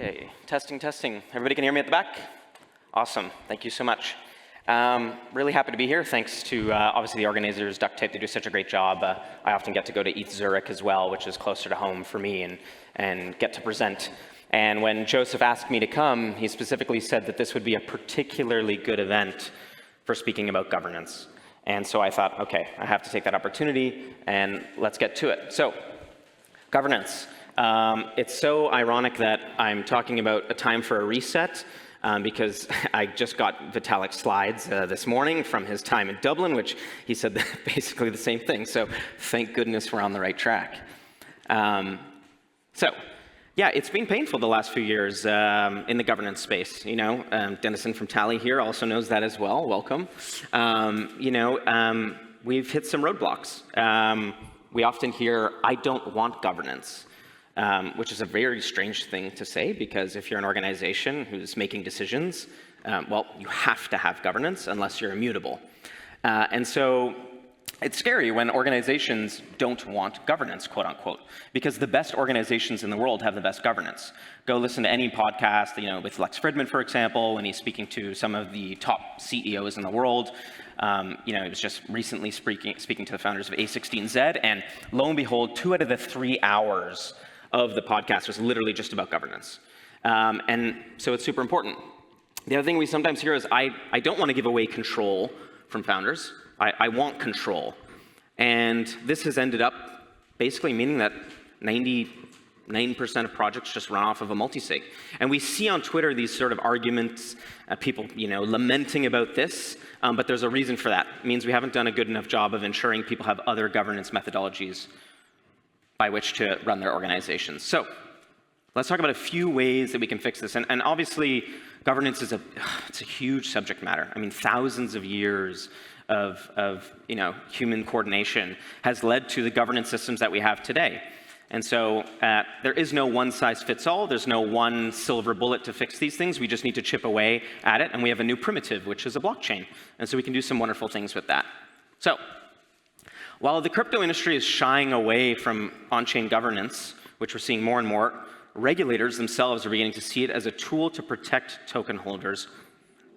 Okay, testing, testing. Everybody can hear me at the back? Awesome, thank you so much. Really happy to be here. Thanks to obviously the organizers, Duct Tape, they do such a great job. I often get to go to ETH Zurich as well, which is closer to home for me, and get to present. And when Joseph asked me to come, he specifically said that this would be a particularly good event for speaking about governance. And so I thought, okay, I have to take that opportunity, and let's get to it. So, governance. It's so ironic that I'm talking about a time for a reset, because I just got Vitalik's slides this morning from his time in Dublin, which he said basically the same thing. So thank goodness we're on the right track. So yeah, it's been painful the last few years in the governance space. You know, Dennison from Tally here also knows that as well. Welcome. We've hit some roadblocks. We often hear, "I don't want governance." Which is a very strange thing to say, because if you're an organization who's making decisions, well, you have to have governance unless you're immutable. And so it's scary when organizations don't want governance, quote unquote, because the best organizations in the world have the best governance. Go listen to any podcast, with Lex Fridman, for example, when he's speaking to some of the top CEOs in the world. He was just recently speaking to the founders of A16Z, and lo and behold, 2 out of the 3 hours of the podcast was literally just about governance. And so it's super important. The other thing we sometimes hear is, I don't want to give away control from founders. I want control. And this has ended up basically meaning that 99% of projects just run off of a multisig. And we see on Twitter these sort of arguments, people lamenting about this, but there's a reason for that. It means we haven't done a good enough job of ensuring people have other governance methodologies by which to run their organizations. So let's talk about a few ways that we can fix this. And obviously, governance is it's a huge subject matter. I mean, thousands of years of human coordination has led to the governance systems that we have today. And so there is no one-size-fits-all. There's no one silver bullet to fix these things. We just need to chip away at it. And we have a new primitive, which is a blockchain. And so we can do some wonderful things with that. So while the crypto industry is shying away from on-chain governance, which we're seeing more and more, regulators themselves are beginning to see it as a tool to protect token holders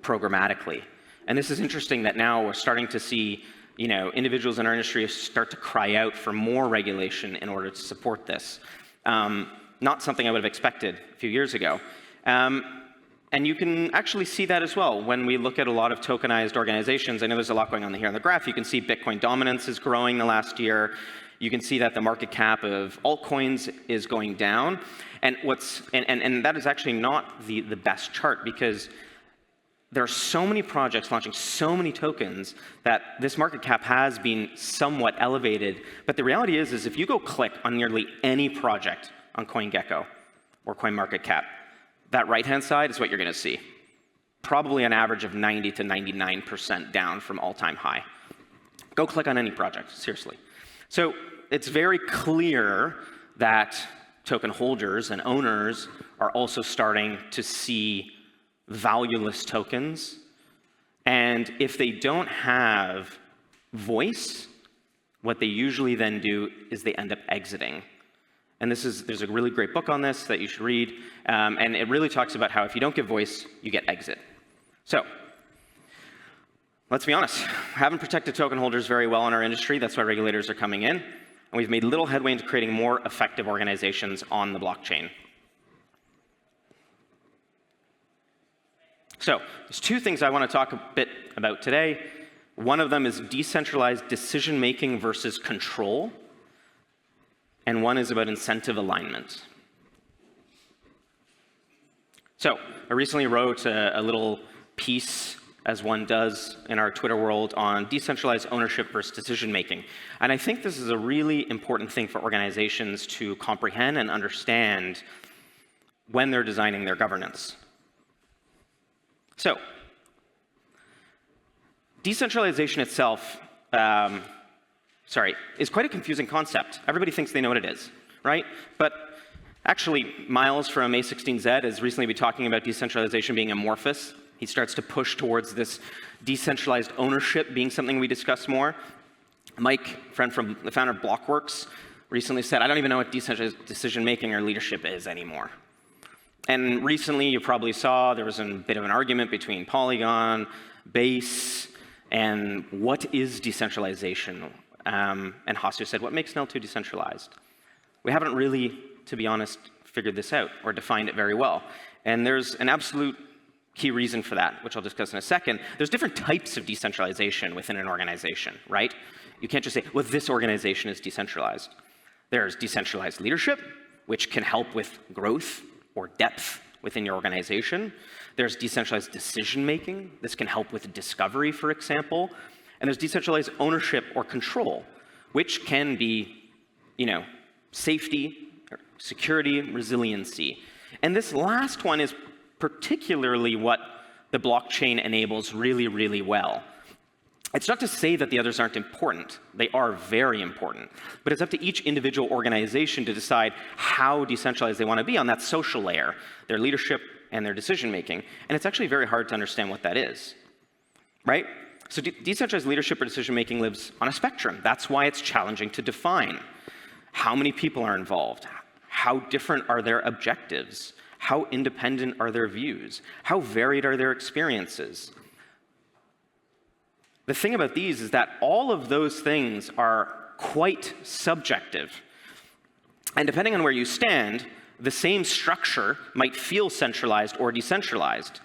programmatically. And this is interesting that now we're starting to see individuals in our industry start to cry out for more regulation in order to support this. Not something I would have expected a few years ago. And you can actually see that as well when we look at a lot of tokenized organizations. I know there's a lot going on here on the graph. You can see Bitcoin dominance is growing the last year. You can see that the market cap of altcoins is going down. And that is actually not the best chart, because there are so many projects launching so many tokens that this market cap has been somewhat elevated. But the reality is if you go click on nearly any project on CoinGecko or CoinMarketCap, that right-hand side is what you're going to see. Probably an average of 90 to 99% down from all-time high. Go click on any project, seriously. So it's very clear that token holders and owners are also starting to see valueless tokens. And if they don't have voice, what they usually then do is they end up exiting. And there's a really great book on this that you should read, and it really talks about how if you don't give voice, you get exit. So let's be honest, we haven't protected token holders very well in our industry. That's why regulators are coming in, and we've made little headway into creating more effective organizations on the blockchain. So there's 2 things I want to talk a bit about today. One of them is decentralized decision-making versus control. And one is about incentive alignment. So I recently wrote a little piece, as one does in our Twitter world, on decentralized ownership versus decision-making. And I think this is a really important thing for organizations to comprehend and understand when they're designing their governance. So decentralization itself is quite a confusing concept. Everybody thinks they know what it is, right? But actually, Miles from A16Z has recently been talking about decentralization being amorphous. He starts to push towards this decentralized ownership being something we discuss more. Mike, friend from the founder of Blockworks, recently said, I don't even know what decentralized decision-making or leadership is anymore. And recently, you probably saw there was a bit of an argument between Polygon, Base, and what is decentralization? And Hasu said, what makes an L2 decentralized? We haven't really, to be honest, figured this out or defined it very well. And there's an absolute key reason for that, which I'll discuss in a second. There's different types of decentralization within an organization, right? You can't just say, well, this organization is decentralized. There's decentralized leadership, which can help with growth or depth within your organization. There's decentralized decision-making. This can help with discovery, for example. And there's decentralized ownership or control, which can be, safety, security, resiliency. And this last one is particularly what the blockchain enables really, really well. It's not to say that the others aren't important. They are very important. But it's up to each individual organization to decide how decentralized they want to be on that social layer, their leadership and their decision-making. And it's actually very hard to understand what that is, right? So decentralized leadership or decision-making lives on a spectrum. That's why it's challenging to define. How many people are involved? How different are their objectives? How independent are their views? How varied are their experiences? The thing about these is that all of those things are quite subjective. And depending on where you stand, the same structure might feel centralized or decentralized.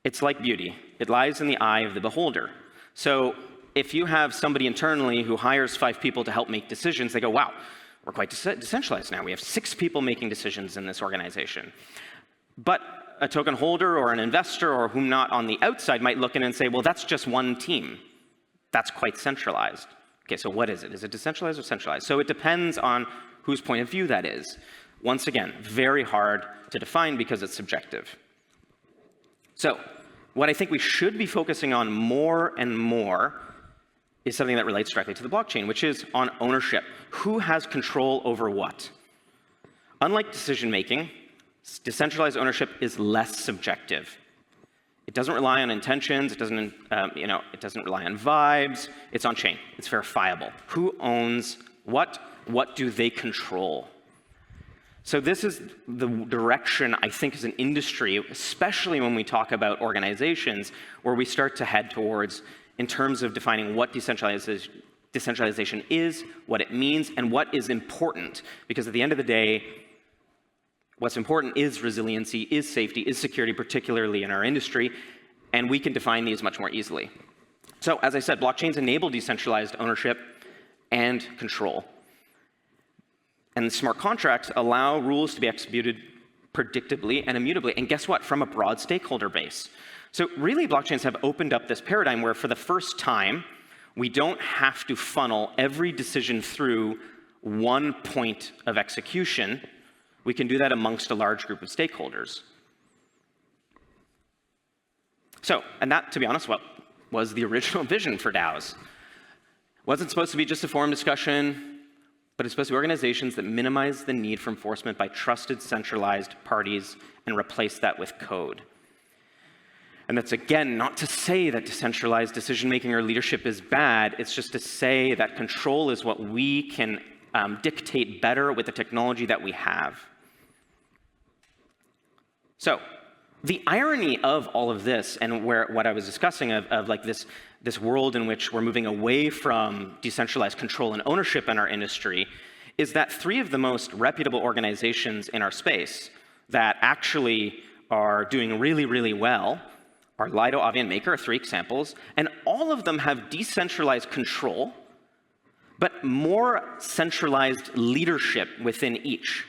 It's like beauty. It lies in the eye of the beholder. So if you have somebody internally who hires 5 people to help make decisions, they go, wow, we're quite decentralized now. We have 6 people making decisions in this organization. But a token holder or an investor or whom not on the outside might look in and say, well, that's just one team. That's quite centralized. Okay, so what is it? Is it decentralized or centralized? So it depends on whose point of view that is. Once again, very hard to define because it's subjective. So what I think we should be focusing on more and more is something that relates directly to the blockchain, which is on ownership. Who has control over what? Unlike decision-making, decentralized ownership is less subjective. It doesn't rely on intentions. It doesn't, it doesn't rely on vibes. It's on chain. It's verifiable. Who owns what? What do they control? So this is the direction I think as an industry, especially when we talk about organizations, where we start to head towards in terms of defining what decentralization is, what it means, and what is important. Because at the end of the day, what's important is resiliency, is safety, is security, particularly in our industry, and we can define these much more easily. So, as I said, blockchains enable decentralized ownership and control. And smart contracts allow rules to be executed predictably and immutably. And guess what? From a broad stakeholder base. So really, blockchains have opened up this paradigm where for the first time, we don't have to funnel every decision through one point of execution. We can do that amongst a large group of stakeholders. So, and that, to be honest, what was the original vision for DAOs. Wasn't supposed to be just a forum discussion, but it's supposed to be organizations that minimize the need for enforcement by trusted, centralized parties and replace that with code. And that's, again, not to say that decentralized decision-making or leadership is bad. It's just to say that control is what we can dictate better with the technology that we have. So the irony of all of this, and what I was discussing of like this world in which we're moving away from decentralized control and ownership in our industry, is that 3 of the most reputable organizations in our space that actually are doing really, really well are Lido, Avi, and Maker, are 3 examples, and all of them have decentralized control, but more centralized leadership within each.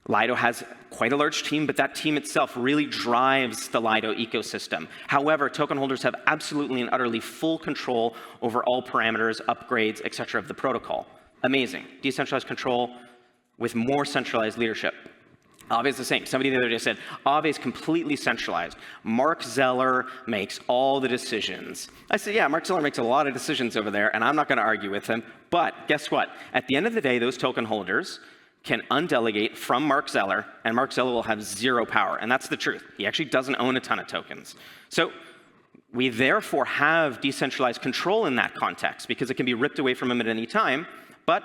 Lido has quite a large team, but that team itself really drives the Lido ecosystem. However, token holders have absolutely and utterly full control over all parameters, upgrades, etc. of the protocol. Amazing. Decentralized control with more centralized leadership. Aave is the same. Somebody the other day said, Aave is completely centralized. Mark Zeller makes all the decisions. I said, yeah, Mark Zeller makes a lot of decisions over there, and I'm not going to argue with him. But guess what? At the end of the day, those token holders can undelegate from Mark Zeller, and Mark Zeller will have 0 power. And that's the truth. He actually doesn't own a ton of tokens. So we therefore have decentralized control in that context, because it can be ripped away from him at any time, but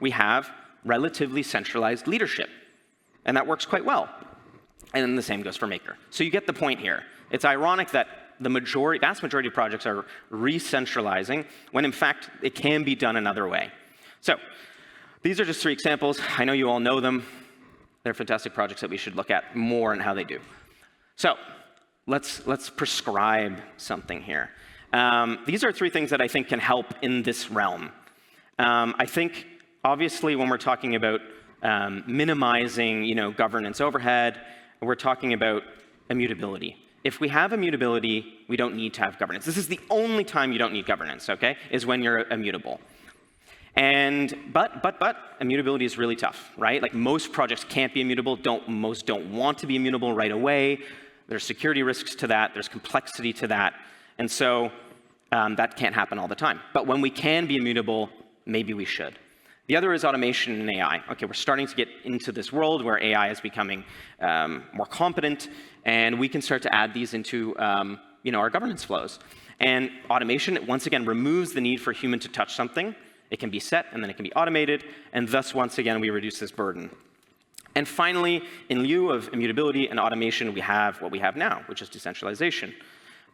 we have relatively centralized leadership. And that works quite well. And then the same goes for Maker. So you get the point here. It's ironic that the vast majority of projects are re-centralizing, when in fact it can be done another way. So these are just 3 examples. I know you all know them. They're fantastic projects that we should look at more and how they do. So let's prescribe something here. These are 3 things that I think can help in this realm. I think, obviously, when we're talking about minimizing, governance overhead, we're talking about immutability. If we have immutability, we don't need to have governance. This is the only time you don't need governance, okay, is when you're immutable. But immutability is really tough, right? Like most projects can't be immutable, most don't want to be immutable right away. There's security risks to that, there's complexity to that, and so that can't happen all the time. But when we can be immutable, maybe we should. The other is automation and AI. Okay, we're starting to get into this world where AI is becoming more competent, and we can start to add these into our governance flows. And automation, once again, removes the need for a human to touch something. It can be set, and then it can be automated, and thus, once again, we reduce this burden. And finally, in lieu of immutability and automation, we have what we have now, which is decentralization,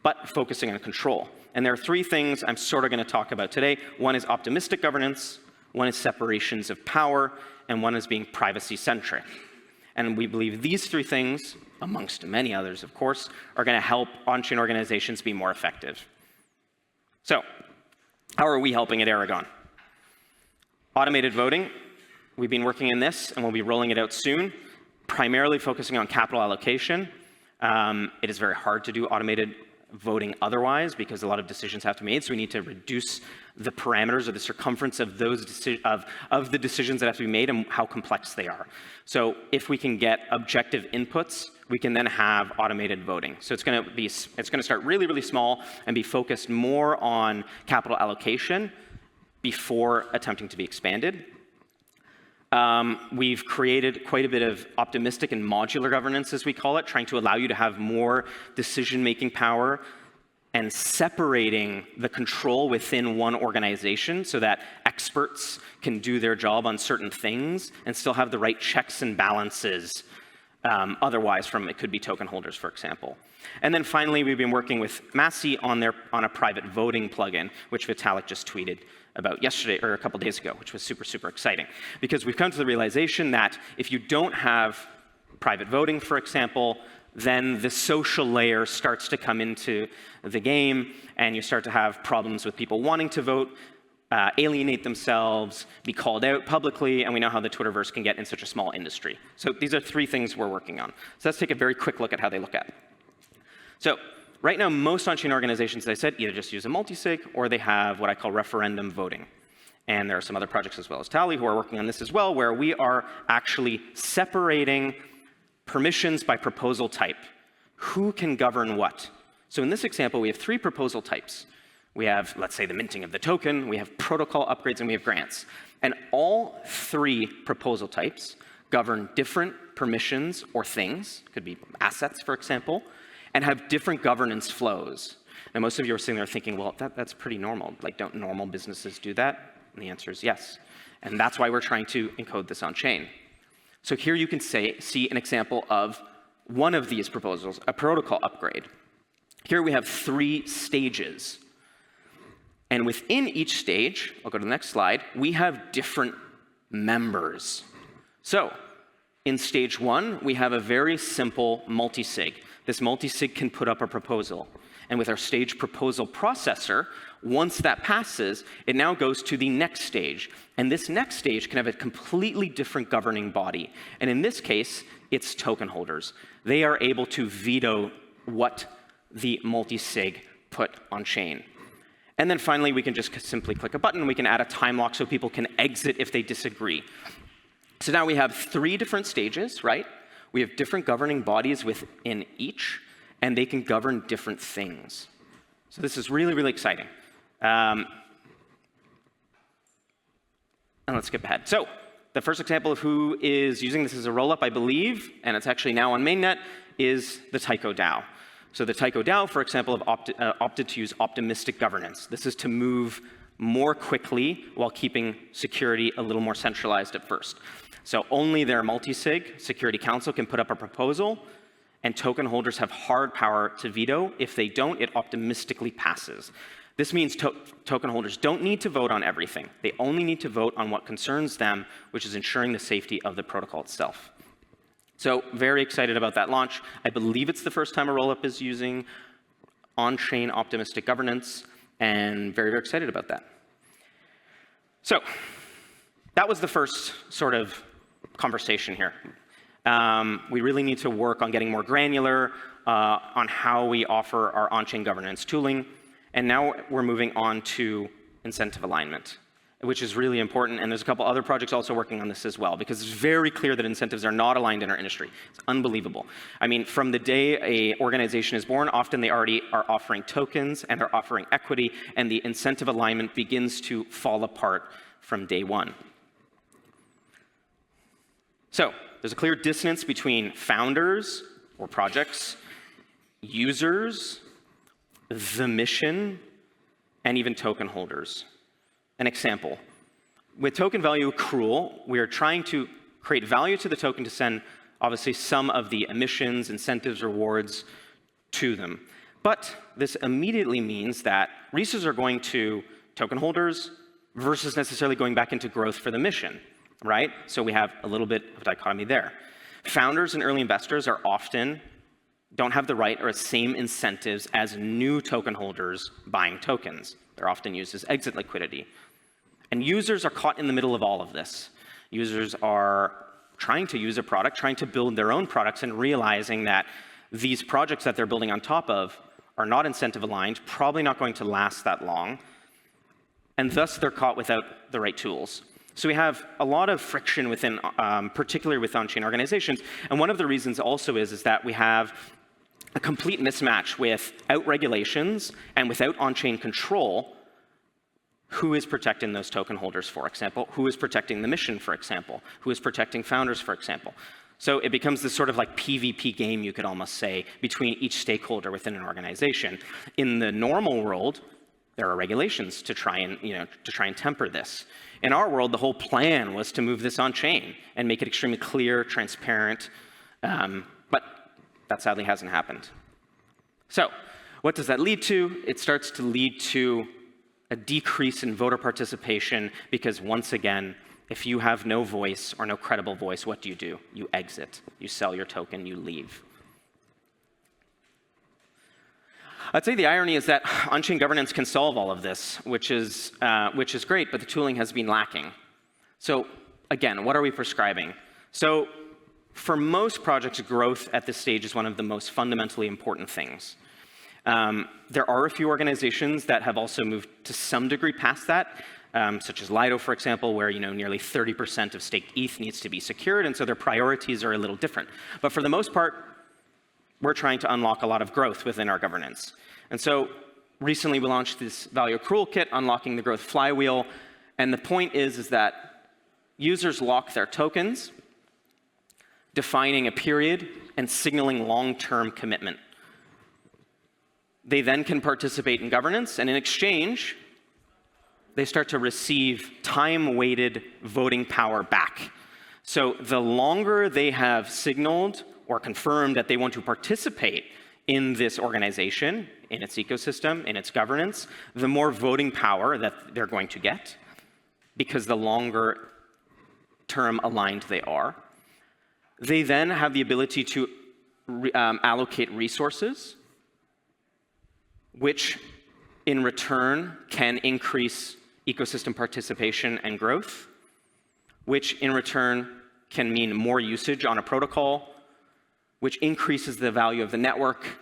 but focusing on control. And there are 3 things I'm sort of going to talk about today. One is optimistic governance, one is separations of power, and one is being privacy-centric. And we believe these 3 things, amongst many others, of course, are going to help on-chain organizations be more effective. So, how are we helping at Aragon? Automated voting. We've been working in this, and we'll be rolling it out soon, primarily focusing on capital allocation. It is very hard to do automated voting otherwise because a lot of decisions have to be made, so we need to reduce the parameters or the circumference of those of the decisions that have to be made and how complex they are. So if we can get objective inputs, we can then have automated voting. So it's going to start really, really small and be focused more on capital allocation before attempting to be expanded. We've created quite a bit of optimistic and modular governance, as we call it, trying to allow you to have more decision-making power and separating the control within one organization so that experts can do their job on certain things and still have the right checks and balances otherwise from, it could be token holders, for example. And then finally, we've been working with Massey on a private voting plugin, which Vitalik just tweeted about yesterday or a couple days ago, which was super, super exciting. Because we've come to the realization that if you don't have private voting, for example, then the social layer starts to come into the game, and you start to have problems with people wanting to vote, alienate themselves, be called out publicly, and we know how the Twitterverse can get in such a small industry. So these are 3 things we're working on. So let's take a very quick look at how they look at. So right now, most on-chain organizations, as I said, either just use a multisig or they have what I call referendum voting. And there are some other projects as well as Tally who are working on this as well, where we are actually separating permissions by proposal type. Who can govern what? So in this example, we have 3 proposal types. We have, let's say, the minting of the token, we have protocol upgrades, and we have grants. And all 3 proposal types govern different permissions or things, could be assets, for example, and have different governance flows. Now, most of you are sitting there thinking, well, that's pretty normal. Like, don't normal businesses do that? And the answer is yes. And that's why we're trying to encode this on chain. So here you can see an example of one of these proposals, a protocol upgrade. Here we have 3 stages. And within each stage, I'll go to the next slide, we have different members. So in stage 1, we have a very simple multisig. This multisig can put up a proposal. And with our stage proposal processor, once that passes, it now goes to the next stage. And this next stage can have a completely different governing body. And in this case, it's token holders. They are able to veto what the multisig put on chain. And then finally, we can just simply click a button. We can add a time lock so people can exit if they disagree. So now we have 3 different stages, right? We have different governing bodies within each, and they can govern different things. So this is really, really exciting. And let's skip ahead. So the first example of who is using this as a rollup, I believe, and it's actually now on mainnet, is the Tycho DAO. So the Tycho DAO, for example, have opted to use optimistic governance. This is to move more quickly while keeping security a little more centralized at first. So only their multi-sig Security Council can put up a proposal, and token holders have hard power to veto. If they don't, it optimistically passes. This means token holders don't need to vote on everything. They only need to vote on what concerns them, which is ensuring the safety of the protocol itself. So very excited about that launch. I believe it's the first time a rollup is using on-chain optimistic governance, and very, very excited about that. So that was the first sort of conversation here. We really need to work on getting more granular on how we offer our on-chain governance tooling. And now we're moving on to incentive alignment, which is really important. And there's a couple other projects also working on this as well, because it's very clear that incentives are not aligned in our industry. It's unbelievable. I mean, from the day an organization is born, often they already are offering tokens and they're offering equity, and the incentive alignment begins to fall apart from day one. So there's a clear dissonance between founders or projects, users, the mission, and even token holders. An example. With token value accrual, we are trying to create value to the token to send, obviously, some of the emissions, incentives, rewards to them. But this immediately means that resources are going to token holders versus necessarily going back into growth for the mission, right? So we have a little bit of dichotomy there. Founders and early investors are often don't have the right or the same incentives as new token holders buying tokens. They're often used as exit liquidity. And users are caught in the middle of all of this. Users are trying to use a product, trying to build their own products, and realizing that these projects that they're building on top of are not incentive aligned, probably not going to last that long, and thus they're caught without the right tools. So we have a lot of friction within, particularly with on-chain organizations, and one of the reasons also is that we have a complete mismatch without regulations and without on-chain control. Who is protecting those token holders, for example? Who is protecting the mission, for example? Who is protecting founders, for example? So it becomes this sort of like PvP game, you could almost say, between each stakeholder within an organization. In the normal world, there are regulations to try and temper this. In our world, the whole plan was to move this on-chain and make it extremely clear, transparent, but that sadly hasn't happened. So what does that lead to? It starts to lead to a decrease in voter participation, because once again, if you have no voice or no credible voice, what do? You exit. You sell your token, you leave. I'd say the irony is that on-chain governance can solve all of this, which is great, but the tooling has been lacking. So again, what are we prescribing? So for most projects, growth at this stage is one of the most fundamentally important things. There are a few organizations that have also moved to some degree past that, such as Lido, for example, where nearly 30% of staked ETH needs to be secured, and so their priorities are a little different. But for the most part, we're trying to unlock a lot of growth within our governance. And so recently we launched this value accrual kit, unlocking the growth flywheel, and the point is that users lock their tokens, defining a period and signaling long-term commitment. They then can participate in governance, and in exchange, they start to receive time-weighted voting power back. So the longer they have signaled or confirmed that they want to participate in this organization, in its ecosystem, in its governance, the more voting power that they're going to get, because the longer term aligned they are. They then have the ability to allocate resources, which in return can increase ecosystem participation and growth, which in return can mean more usage on a protocol, which increases the value of the network,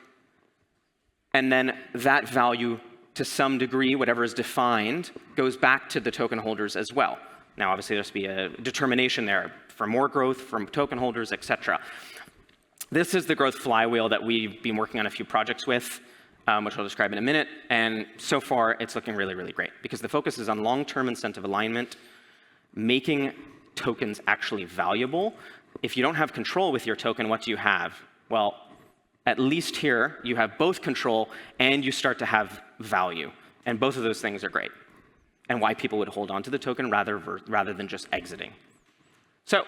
and then that value, to some degree, whatever is defined, goes back to the token holders as well. Now, obviously, there's to be a determination there for more growth from token holders, et cetera. This is the growth flywheel that we've been working on a few projects with, which I'll describe in a minute, and so far, it's looking really, really great, because the focus is on long-term incentive alignment, making tokens actually valuable. If you don't have control with your token, what do you have? Well, at least here, you have both control and you start to have value. And both of those things are great, and why people would hold on to the token rather than just exiting. So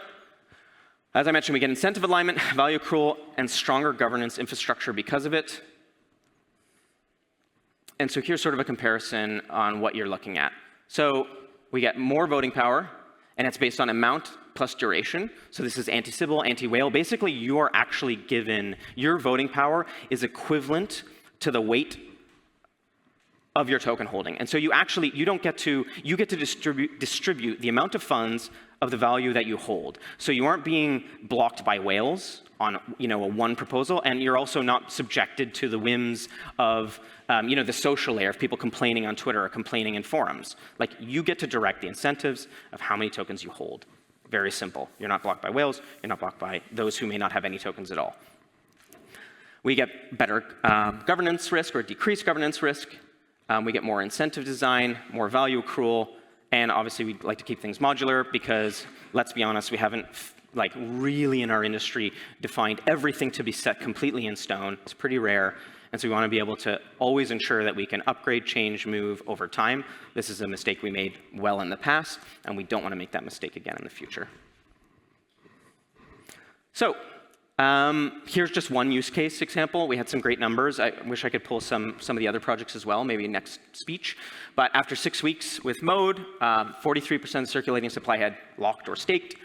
As I mentioned, we get incentive alignment, value accrual, and stronger governance infrastructure because of it. And so here's sort of a comparison on what you're looking at. So we get more voting power, and it's based on amount plus duration. So this is anti-Sybil, anti-whale. Basically, you are actually given, your voting power is equivalent to the weight of your token holding. And so you get to distribute the amount of funds of the value that you hold. So you aren't being blocked by whales on a one proposal, and you're also not subjected to the whims of the social layer of people complaining on Twitter or complaining in forums. Like, you get to direct the incentives of how many tokens you hold. Very simple. You're not blocked by whales. You're not blocked by those who may not have any tokens at all. We get better governance risk or decreased governance risk. We get more incentive design, more value accrual, and obviously we'd like to keep things modular because, let's be honest, we haven't really in our industry defined everything to be set completely in stone. It's pretty rare. And so we want to be able to always ensure that we can upgrade, change, move over time. This is a mistake we made well in the past, and we don't want to make that mistake again in the future. So here's just one use case example. We had some great numbers. I wish I could pull some of the other projects as well, maybe next speech. But after 6 weeks with Mode, 43% of circulating supply had locked or staked.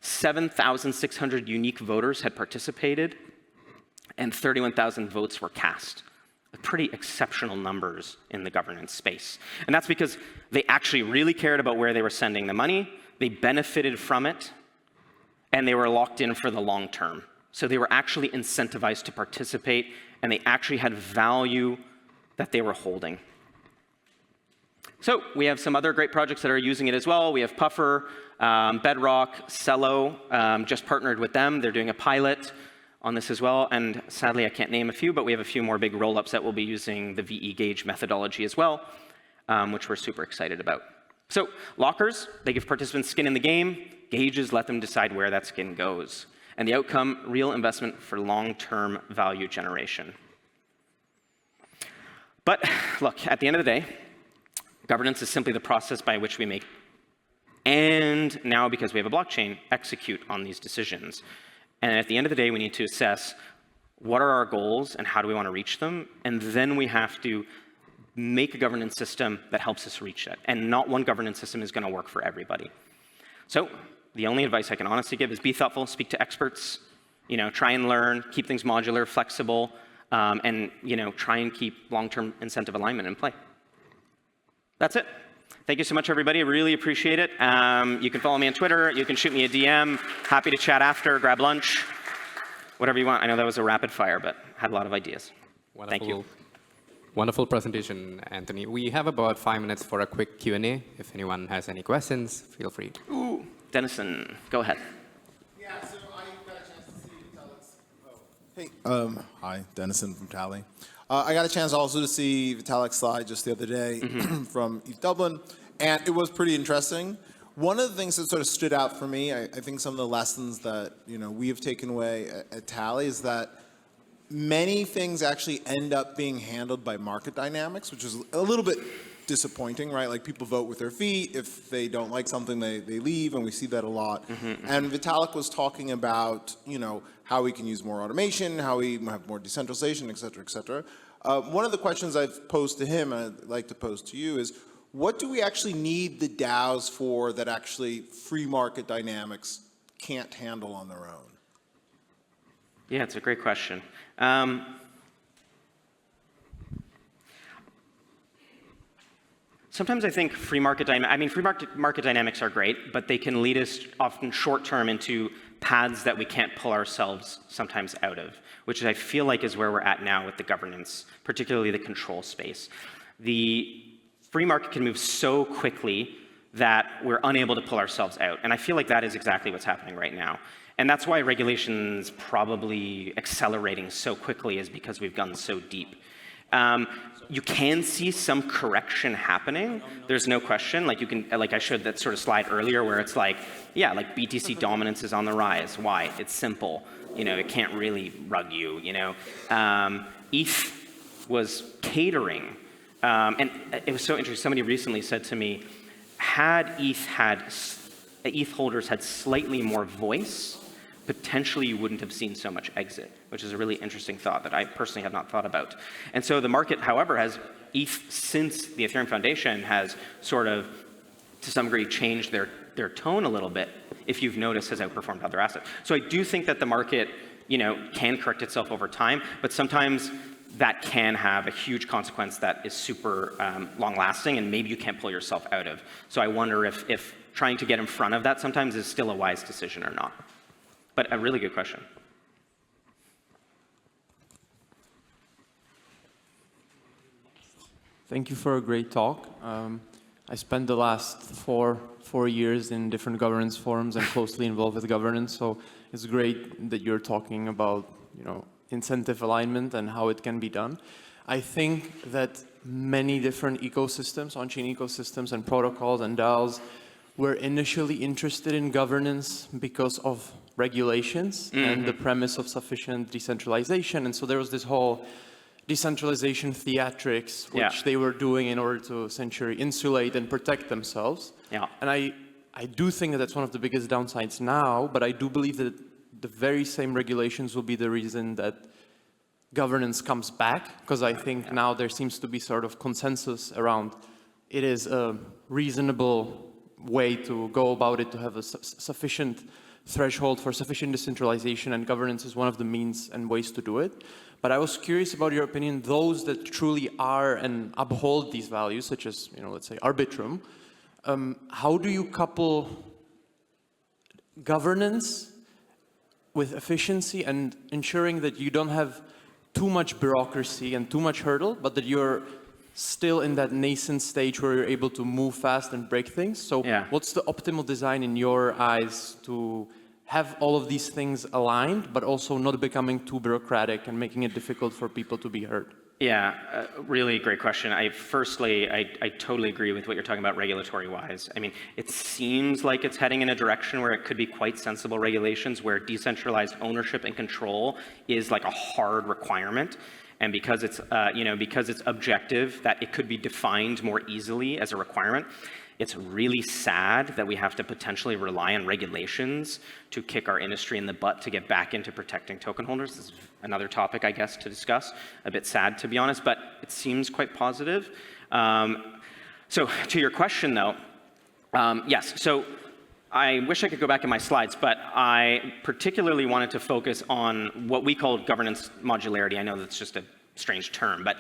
7,600 unique voters had participated, and 31,000 votes were cast. Pretty exceptional numbers in the governance space. And that's because they actually really cared about where they were sending the money, they benefited from it, and they were locked in for the long term. So they were actually incentivized to participate, and they actually had value that they were holding. So we have some other great projects that are using it as well. We have Puffer, Bedrock, Cello, just partnered with them. They're doing a pilot on this as well, and sadly I can't name a few, but we have a few more big roll-ups that will be using the VE gauge methodology as well, which we're super excited about. So lockers, they give participants skin in the game. Gauges let them decide where that skin goes. And the outcome, real investment for long-term value generation. But look, at the end of the day, governance is simply the process by which we make, and now because we have a blockchain, execute on these decisions. And at the end of the day, we need to assess what are our goals and how do we want to reach them, and then we have to make a governance system that helps us reach that. And not one governance system is going to work for everybody. So the only advice I can honestly give is be thoughtful, speak to experts, try and learn, keep things modular, flexible, and try and keep long-term incentive alignment in play. That's it. Thank you so much, everybody. I really appreciate it. You can follow me on Twitter. You can shoot me a DM. Happy to chat after, grab lunch, whatever you want. I know that was a rapid fire, but had a lot of ideas. Wonderful. Thank you. Wonderful presentation, Anthony. We have about 5 minutes for a quick Q&A. If anyone has any questions, feel free. Ooh, Dennison, go ahead. Yeah, so I got a chance to see Vitalik's. Hey, hi, Dennison from Tally. I got a chance also to see Vitalik's slide just the other day from ETH Dublin, and it was pretty interesting. One of the things that sort of stood out for me, I think some of the lessons that we have taken away at Tally is that many things actually end up being handled by market dynamics, which is a little bit disappointing, right? Like, people vote with their feet. If they don't like something, they leave, and we see that a lot. And Vitalik was talking about, how we can use more automation, how we have more decentralization, et cetera, et cetera. One of the questions I've posed to him, and I'd like to pose to you, is what do we actually need the DAOs for that actually free market dynamics can't handle on their own? Yeah, it's a great question. Sometimes I think free market dynamics are great, but they can lead us often short-term into paths that we can't pull ourselves sometimes out of, which I feel like is where we're at now with the governance, particularly the control space. The free market can move so quickly that we're unable to pull ourselves out. And I feel like that is exactly what's happening right now. And that's why regulation's probably accelerating so quickly, is because we've gone so deep. You can see some correction happening. There's no question. Like I showed that sort of slide earlier where it's like, yeah, like BTC dominance is on the rise. Why? It's simple. It can't really rug you, ETH was catering. And it was so interesting. Somebody recently said to me, had ETH holders had slightly more voice, potentially you wouldn't have seen so much exit, which is a really interesting thought that I personally have not thought about. And so the market, however, has, since the Ethereum Foundation has sort of, to some degree, changed their tone a little bit, if you've noticed, has outperformed other assets. So I do think that the market, can correct itself over time, but sometimes that can have a huge consequence that is super long-lasting, and maybe you can't pull yourself out of. So I wonder if trying to get in front of that sometimes is still a wise decision or not. But a really good question. Thank you for a great talk. I spent the last four years in different governance forums and closely involved with governance, so it's great that you're talking about, incentive alignment and how it can be done. I think that many different ecosystems, on-chain ecosystems and protocols and DAOs were initially interested in governance because of regulations and the premise of sufficient decentralization. And so there was this whole decentralization theatrics, which they were doing in order to essentially insulate and protect themselves. Yeah. And I do think that that's one of the biggest downsides now, but I do believe that the very same regulations will be the reason that governance comes back, because I think now there seems to be sort of consensus around it is a reasonable way to go about it, to have a sufficient threshold for sufficient decentralization, and governance is one of the means and ways to do it. But I was curious about your opinion, those that truly are and uphold these values, such as, let's say Arbitrum, how do you couple governance with efficiency and ensuring that you don't have too much bureaucracy and too much hurdle, but that you're still in that nascent stage where you're able to move fast and break things? So what's the optimal design in your eyes to have all of these things aligned, but also not becoming too bureaucratic and making it difficult for people to be heard? Yeah, really great question. Firstly, I totally agree with what you're talking about regulatory-wise. I mean, it seems like it's heading in a direction where it could be quite sensible regulations, where decentralized ownership and control is like a hard requirement. And because it's, because it's objective, that it could be defined more easily as a requirement. It's really sad that we have to potentially rely on regulations to kick our industry in the butt to get back into protecting token holders. This is another topic, I guess, to discuss. A bit sad, to be honest, but it seems quite positive. So to your question, though, yes. So I wish I could go back in my slides, but I particularly wanted to focus on what we call governance modularity. I know that's just a strange term, but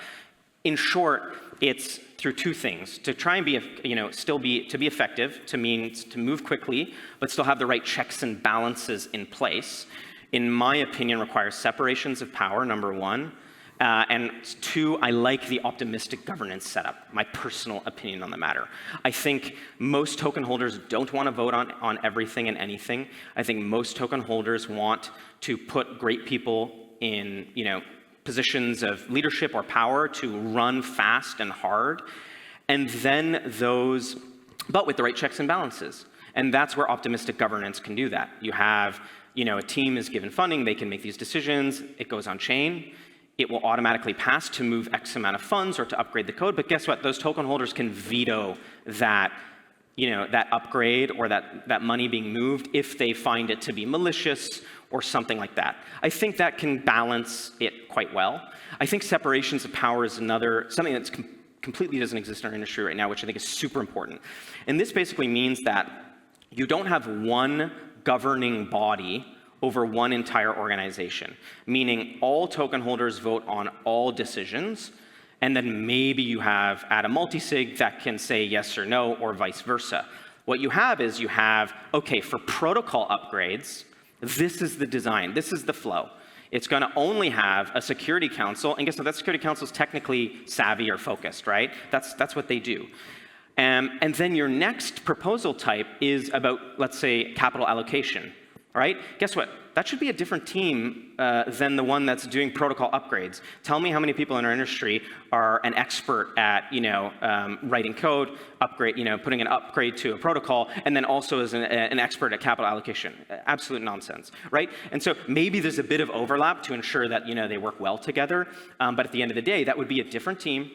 in short, it's through two things: to try and be, to be effective, to move quickly, but still have the right checks and balances in place. In my opinion, requires separations of power, number one. And two, I like the optimistic governance setup, my personal opinion on the matter. I think most token holders don't want to vote on everything and anything. I think most token holders want to put great people in, positions of leadership or power to run fast and hard. And then those, but with the right checks and balances. And that's where optimistic governance can do that. You have, a team is given funding, they can make these decisions, it goes on chain. It will automatically pass to move X amount of funds or to upgrade the code. But guess what? Those token holders can veto that, that upgrade or that money being moved if they find it to be malicious or something like that. I think that can balance it quite well. I think separations of power is something that's completely doesn't exist in our industry right now, which I think is super important. And this basically means that you don't have one governing body over one entire organization, meaning all token holders vote on all decisions, and then maybe you have add a multisig that can say yes or no, or vice versa. What you have is okay, for protocol upgrades, this is the design, this is the flow. It's going to only have a security council, and guess what? That security council is technically savvy or focused, right? That's what they do. And then your next proposal type is about, let's say, capital allocation. All right, guess what? That should be a different team than the one that's doing protocol upgrades. Tell me how many people in our industry are an expert at, writing code, putting an upgrade to a protocol, and then also as an expert at capital allocation. Absolute nonsense, right? And so maybe there's a bit of overlap to ensure that, they work well together. But at the end of the day, that would be a different team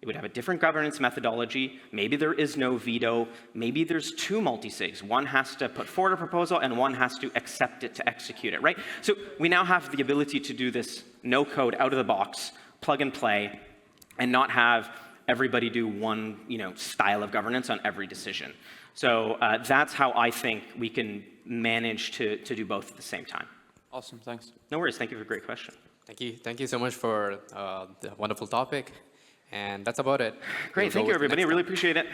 It would have a different governance methodology. Maybe there is no veto. Maybe there's two multi-sigs. One has to put forward a proposal and one has to accept it to execute it, right? So we now have the ability to do this no code out of the box, plug and play, and not have everybody do one style of governance on every decision. So that's how I think we can manage to do both at the same time. Awesome, thanks. No worries. Thank you for a great question. Thank you so much for the wonderful topic. And that's about it. Great. Thank you, everybody. I really appreciate it.